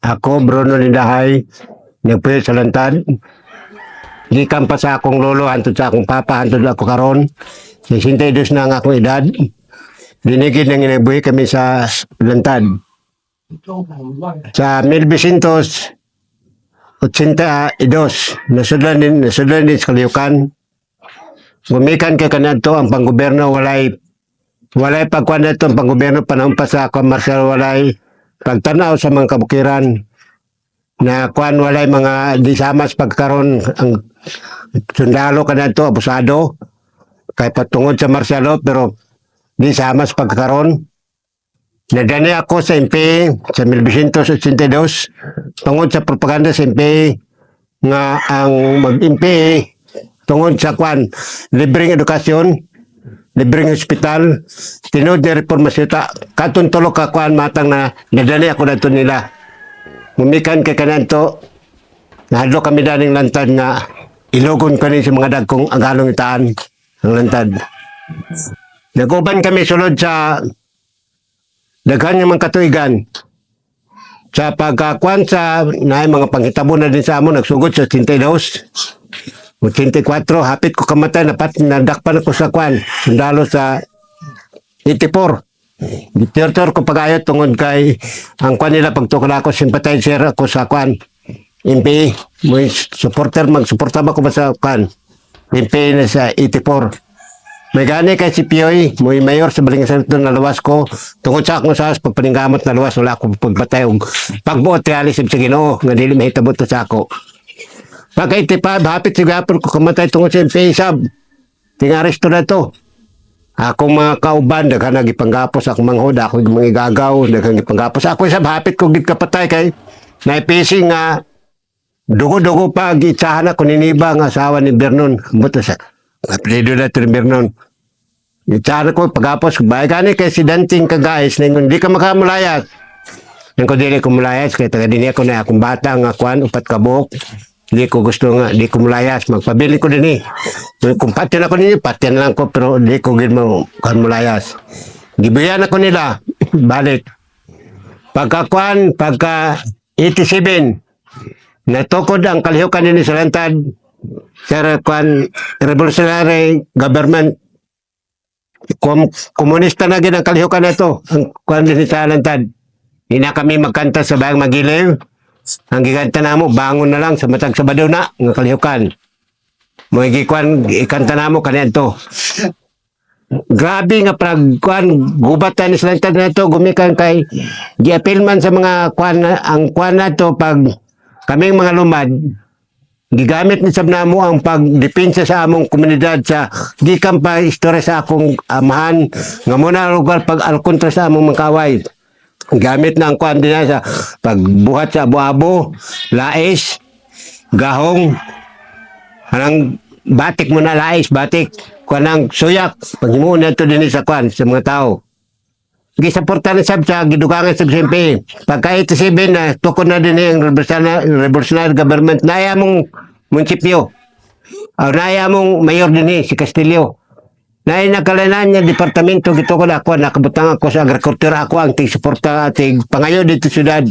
Ako, Bruno Lindahay, nagpuyo sa lantad. Gikan pa sa akong lolo, hantod sa akong papa, hantod ako karon. 62 na ang akong edad. Dinigid ng inabuhi kami sa lantad. Sa 1982, nasudlan din sa Kaliukan. Gumikan kay kanadto ang panggobyerno, walay pagkuhan na ito ang panggobyerno, panahon pa sa komersyal, walay pagtanaw sa mga kabukiran na kuan, walay mga disamas pagkaron ang sundalo kanadto abusado kay patungod sa marsyalo, pero disamas pagkaron. Nagani ako sa MP sa 1982 tungod sa propaganda sa MP nga ang mag-MP tungod sa kuan libreng edukasyon, libreng hospital, tinod ni reforma sita katong tulo ka kuan matang na nadali ako nato nila. Mumikan kay kanadto, nahadlo kami daning lantad nga ilogon kani sa mga dagkong agalong itaan ang lantad. Naguban kami sulod sa daghan nga mga katuigan. Sa pagkakuan sa naay mga panghitabo na din sa amon, nagsugod sa 82, 84, hapit ko kamatay, nadakpan ako sa kuan, sundalo sa 84. Giturtur ko pag-ayot tungod kay ang kuan nila pagtukol ako, sympathizer ako sa kuan MP, may supporter, magsuporta ba ko ba sa kuan MP na sa 84. May gani kay si Pioy, may mayor sa Balingasan na lawas ko, tungod sa akong sas pagpaningamot na lawas, wala akong pagbatay og pagbuot realism sa Ginoo nga dili mahitabot sa ako. Pagka 85, hapit sigapon ko kamatay tungod sa MP sab. Tingaresto na to. Akong mga kauban, daghan nagipanggapos akong manghod, ako mga igagaw, daghan gipanggapos. Ako sab hapit ko gid kapatay kay naipisi nga dugo-dugo pa gitsahan ako ni Niba nga asawa ni Bernon. Buto sa apelido na ito ni Bernon. Gitsahan ko pagkapos, bahay gani kay si Danting Kagais, na hindi ka makamulayas. Nang ko dili ko mulayas, kaya taga din ako na akong bata nga kuan, upat kabok. Hindi ko gusto nga, di ko mulayas, magpabili ko din Kung pati na ko ninyo, pati na lang ko, pero di ko gid mo mulayas. Gibuyan ako nila, balik. Pagka 87, natukod ang kalihukan nini sa lantad, sa revolutionary government. Komunista na gid ang kalihukan na ito, ang kuan nini sa lantad. Hindi na kami magkanta sa bayang Magiliw. Ang giganta na mo, bangon na lang sa matag Sabado na, nga kalihukan. Mga gikuan, ikanta na mo kanyan to. Grabe nga pragkuan, gubatan ni Slantad na to, gumikan kay giapilman sa mga kuan, ang kuan na to, pag kaming mga lumad, gigamit ni sab na mo ang pagdepensa sa among komunidad sa gikan pa istorya sa akong amahan, nga muna lugar pag alkontra sa among mangkaway. Gamit na ang kuan din sa pagbuhat sa abo-abo, lais, gahong, anang batik mo na lais, batik, kuan ang suyak, paghimuon na ito din sa kuan sa mga tao. Gisaporta na sab sa gidugangan sa SMP. Pagka 87 na, tukod na din ang revolutionary government, naya mong munisipyo, naya mong mayor din si Castillo. Naay nakalanan niya departamento gito ko ako nakabutang ako sa agrikultura, ako ang tig-suporta at pangayo dito syudad.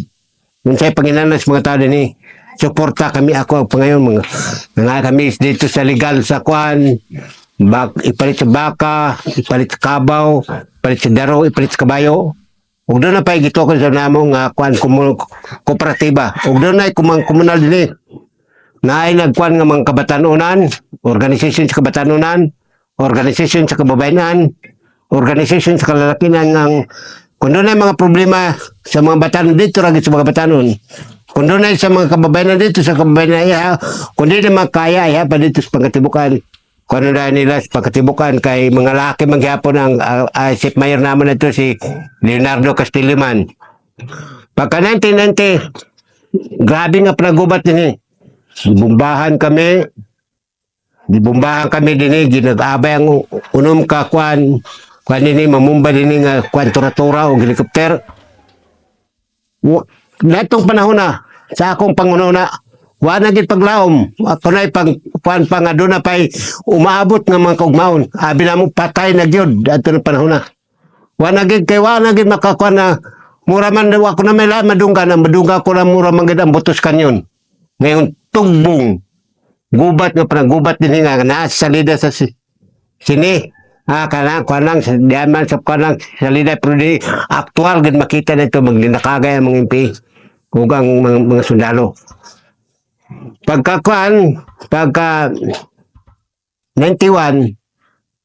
Unsay panginanas mga tao dinhi. Suporta kami, ako ang pangayon mga kami dito sa legal sa kuan. Ipalit sa baka, ipalit sa kabaw, ipalit sa daro, ipalit sa kabayo. Ug doon na pa gito ko sa namo nga kuan kooperatiba. Ug doon na komunal dinhi. Naay nagkuan nga mga kabatanunan, organisasyon sa kabatanunan, organisasyon sa kababayanan, organisasyon sa kalalakinan ng kung doon ay mga problema sa mga batanon dito, ragit sa mga batanon. Kung doon ay sa mga kababayanan dito, sa kababayanan iya, kung di naman kaya, iya pa dito sa pagkatibukan. Kung ano na nila sa pagkatibukan, kay mga laki manghapon ang isip mayor naman ito si Leonardo Castillo man. Pagka 1990, grabe nga panagubat din Bumbahan kami din ginag-abay ang unom ka kuan din mamumba din nga kuan tura-tura o helicopter. Natong panahon na sa akong pangununa, wala gid paglaom. Ako na pang kuan pa nga doon na pa'y umaabot nga mga kaugmaon. Abi na mo patay na gyud adto ng panahon na. Wala gid makakuan na Mura man daw ako na may madungga na madungga ko na mura man gid ang butos kanyon. Ngayon tugbong gubat nga parang gubat din nga na sa salida sa sini. Kanang sa diaman sa kanang salida pero di aktual gid makita nito maglinakagay ang mga MP ug ang mga sundalo. Pagka 91,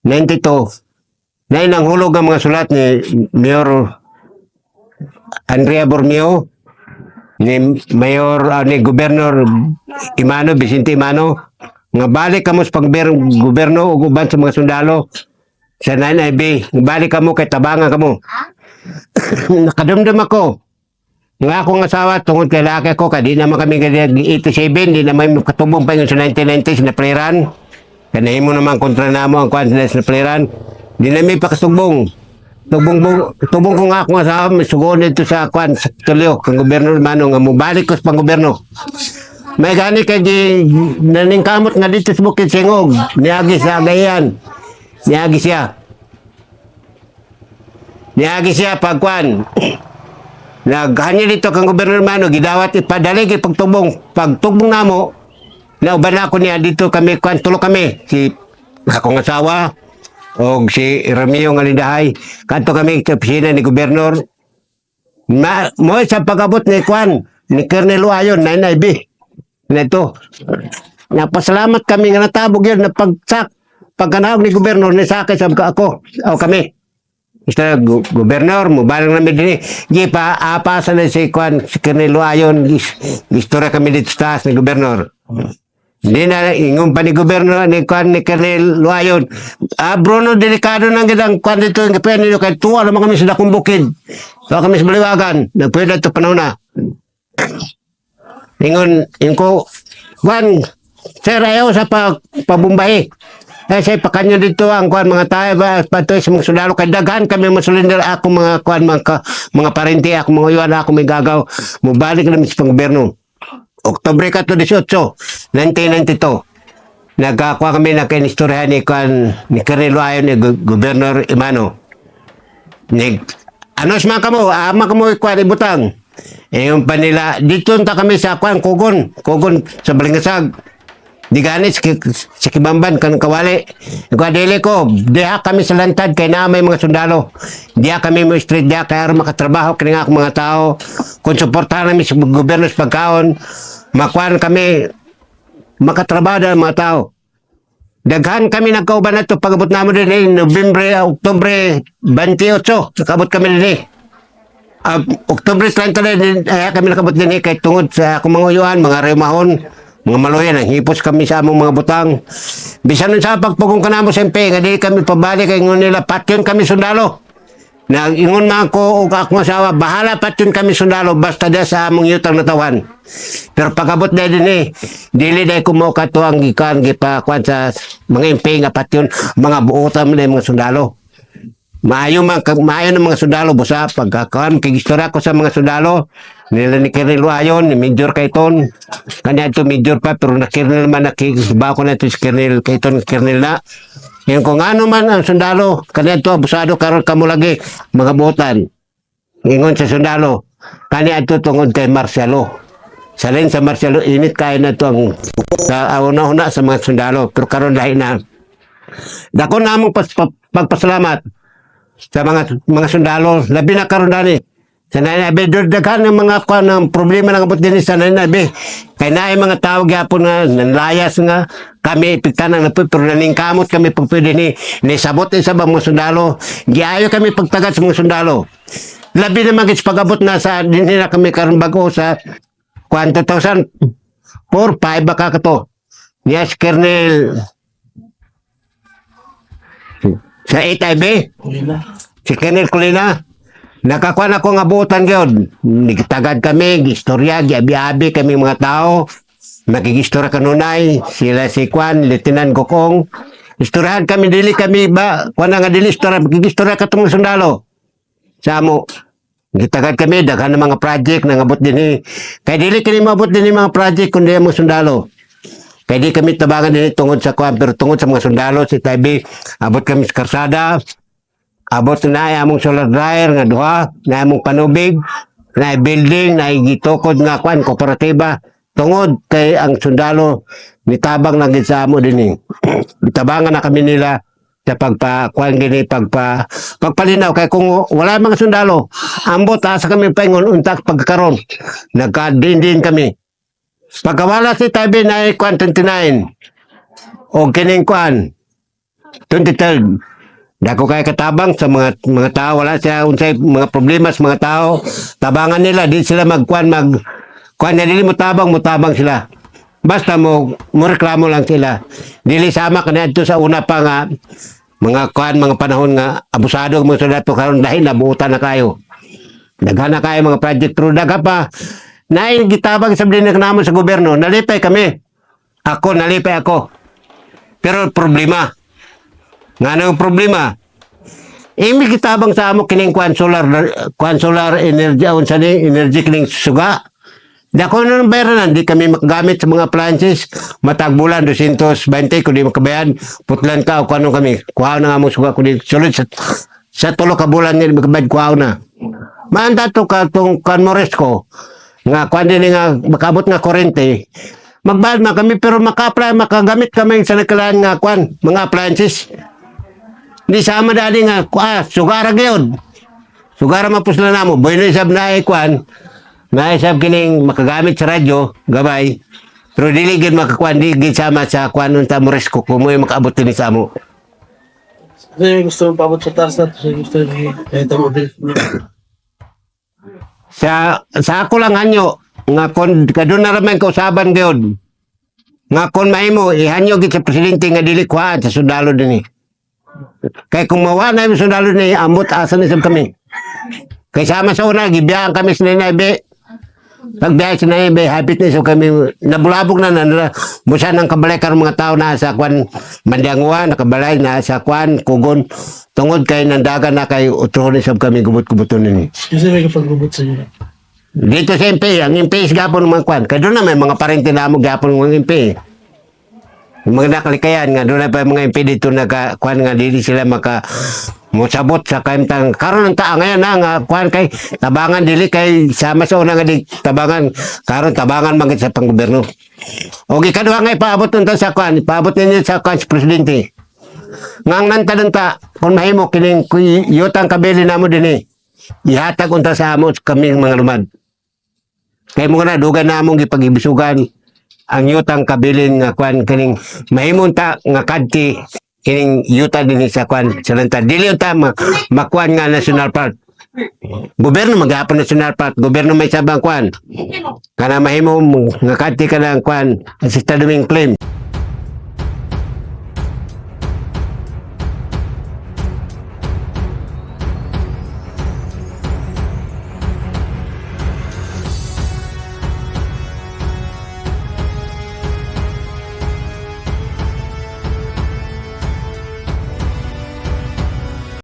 92, na inanghulog ang mga sulat ni Mayor Andrea Bormio, ni ni Gobernador Imano, Vicente Imano, nga balik kamo sa gobyerno ug uban sa mga sundalo sa NIB, balik kamo kay tabangan kamo. Nakadumdum ako nga akong asawa tungod kay laki ko kay di naman kami 87, di naman katubong pa yung sa 1990s na playeran. Kanahimo naman kontra namo ang kwan sa playeran. Di namin pa kasugbong. Tubong ko nga akong asawa misugon dito sa kwan sa Tulio kang gobyerno mano nga mobalik ko sa panggobyerno. May gani kay di naningkamot nga dito sa Bukid Singog, niagi sa Agayan. Niagi siya pagkwan. Naghanyo dito kang gobyerno mano gidawat ipadali gid pagtubong namo. Nauban ako niya dito kami kwan tulo kami si akong asawa o si Ramiro Ngalindahay. Kanto kami sa opisina ni Gobernador. Mo sa pag-abot ni Kwan, ni Colonel Ayon, na NIB. Na ito. Napasalamat kami nga natabog yun na pagkanahog ni Gobernador ni sakay sa ako o kami. Mr. Gobernador, mubalang namin din eh. Di pa, apasa na si Kwan, si Colonel Ayon, istorya kami dito sa taas ni Gobernador. Hindi na, ingon pa ni Gobyerno ni Kwan ni Colonel Luayon. Bruno, delikado nang gandang Kwan dito yung kapiyan nyo. Kaya tuwa naman kami sa dakong bukid. Tuwa kami sa Baliwagan. Nagpwede ito panahon na. Ingon ko, Kwan, sir, ayaw sa pabumbahi. Kasi pakanyo dito ang Kwan, mga tayo, patoy sa mga sundalo. Kaya daghan kami masulinder ako mga Kwan, mga parente, ako mga iwan, ako may gagaw. Mubalik namin sa panggobyerno. Oktubre 18, 1992. Nagkakuha kami na kinistoryahan ni Colonel Ayon ni Gobernador Imano. Ano siya kamo? Ama kamo ikuha ibutang. Yung pa nila, dito ta kami sa Kugon sa Balingasag. Di ganit sa Kibamban kan kawali. Ikuha dili ko, diha kami sa lantad kay na may mga sundalo. Diha kami mo street diha kaya makatrabaho kini nga akong mga tao. Kung suportahan namin sa gobyerno sa pagkaon, makuhaan kami makatrabaho ng mga tao. Daghan kami nagkauban na ito pag-abot namin din eh, Oktubre 28, nakabot kami din eh. Oktubre 30 din, kami nakabot din eh, kahit tungod sa akong mga uyuan, mga remahon, mga maluyan, hipos kami sa among mga butang. Bisan nun sa pagpugong ka namo siyempre, nga di kami pabalik kay ngun nila, patyon kami sundalo. Nag-ingon na ako o akong asawa, bahala patyon kami sundalo, basta da sa among yutang natawan. Pero pagabot na din eh, dili na kumuha to ang gikan, gipakuan sa mga imping, patyon, mga buotan na mga sundalo. Maayo ng mga sundalo, busa, pagkakuan, kigistora ko sa mga sundalo, nila ni Colonel Ayon, ni Major Kaiton, kanya ito Major pa, pero na-Colonel naman, nakikisba ko na ito si Colonel Kaiton, Colonel na. Yung kung ano man ang sundalo, kanya ito, abusado, karon kamo lagi, mga buotan. Ingon sa sundalo, kanya ito tungod kay Marcialo. Salin sa Marcialo, init kayo na ito ang sa una-una sa mga sundalo, pero karon dahil na. Dako na among pagpasalamat sa mga sundalo, labi na karon dali. Sa NIB, daghan ng mga ng problema ng abot din sa NIB. Kaya na mga tao gyapon nga nanlayas nga kami ipigtanan na pero naningkamot kami pag pwede ni sabot isa ba mga sundalo. Giayo kami pagtagat sa mga sundalo. Labi naman gits pag-abot na sa din na kami karon bago sa 2004, 5 baka kato. Yes, Colonel sa 8IB. Si Colonel Colina. Nakakuan ako nga buotan gyud. Nagtagad kami, gistorya, giabi-abi kami mga tao. Nakigistorya kanunay, sila si Kwan, Lieutenant Gokong. Istoryahan kami, dili kami ba, kuan nga dili istorya, gigistorya katong sundalo. Samo. Gitagad kami, daghan ng mga project, nangabot din eh. Kaya dili kami mabot din mga project kundi ang mga sundalo. Kaya di kami tabangan din tungod sa Kwan, pero tungod sa mga sundalo, si Taibi, abot kami sa karsada, abot na among solar dryer nga duha, na among panubig, na building, na gitukod nga kwan kooperatiba tungod kay ang sundalo nitabang lang gid sa amo dinhi. Tabangan na kami nila sa pagpakuan gini pagpalinaw kay kung wala mga sundalo ambot asa kami paingon untak pagkaron nagkadindin kami pagkawala si Tabi na kwan 29 o kining kwan 23rd dako kay katabang sa mga tao wala siya unsay mga problema sa mga tao tabangan nila di sila magkuan kuan na dili mo tabang sila basta mo reklamo lang sila dili sama kanadto sa una pa nga mga kuan mga panahon nga abusado mo sa dato karon dahil nabuutan na kayo daghan na kayo mga project through daga pa naay gitabang sa dinag namo sa gobyerno nalipay kami nalipay ako pero problema nganong problema imi gitabang sa amo kining kuan solar energy unsa ni energy kining suga dako na ng bayaran, di kami makagamit sa mga appliances. Matag bulan, 220, kung di makabayan, putlan ka o kung ano kami. Kuhaw na nga mo suga, kung di sulit sa tulo ka bulan niya, makabayad kuhaw na. Maanda to ka itong kanmores ko, nga kuhan din nga makabot nga kurente, magbayad na kami, pero maka-apply, makagamit kami sa nagkalaan nga kuhan, mga appliances. Di sama dali nga, sugara gayon. Sugara mapusla na mo, boy na isab na kuhan, naisab kining makagamit sa radyo, gabay. Pero dili gid makakuan di gid sama sa kuan unta mo risk ko mo makaabot ni sa mo. Kasi gusto mo paabot sa taas na to. Gusto mo sa ako lang hanyo nga kon kadun na raman kausaban gyud. Nga kon mahimo ihanyo gid sa presidente nga dili kuan sa sundalo dinhi. Kay kung mawala na yung sundalo ni ambot asa ni sab kami. Kay sama sa una gibiyahan kami sa Ninaybe. Pagbiyahe sa Ninaybe habit ni so kami nabulabog na busa ng kabalay karon mga tao na sa kwan Mandiangwa nakabalay na sa kwan Kugon tungod kay nandagan na kay utrohon sab kami gubot-guboton ni. Kasi may kapagbubot sa inyo. Dito sa MP, ang MP is gapon mga kwan. Kaya doon na may mga parente na mo gapon mga MP. Yung mga nakalikayan nga, doon na pa mga MP dito nagkwan nga, dili sila musabot sa kaimtang. Karon ang taa ngayon na nga, kwan kay tabangan, dili kay sama sa una nga di tabangan. Karon tabangan magit sa panggoberno. O gikaduha nga ipaabot nun sa kwan, ipaabot ninyo sa kwan sa presidente. Ngang nanta, kung mahimo, kining yutang kabili na mo din eh. Ihatag unta sa amo kaming mga lumad. Kaya mo na, dugan na among gipag-ibisugan ang yutang kabilin nga kwan kining mahimong ta nga kadti kining yuta din sa kwan salanta dili unta makuan nga national park gobyerno maghapon national park gobyerno may sabang kwan kana mahimo nga kadti ka ng kwan sa Estado Ming claim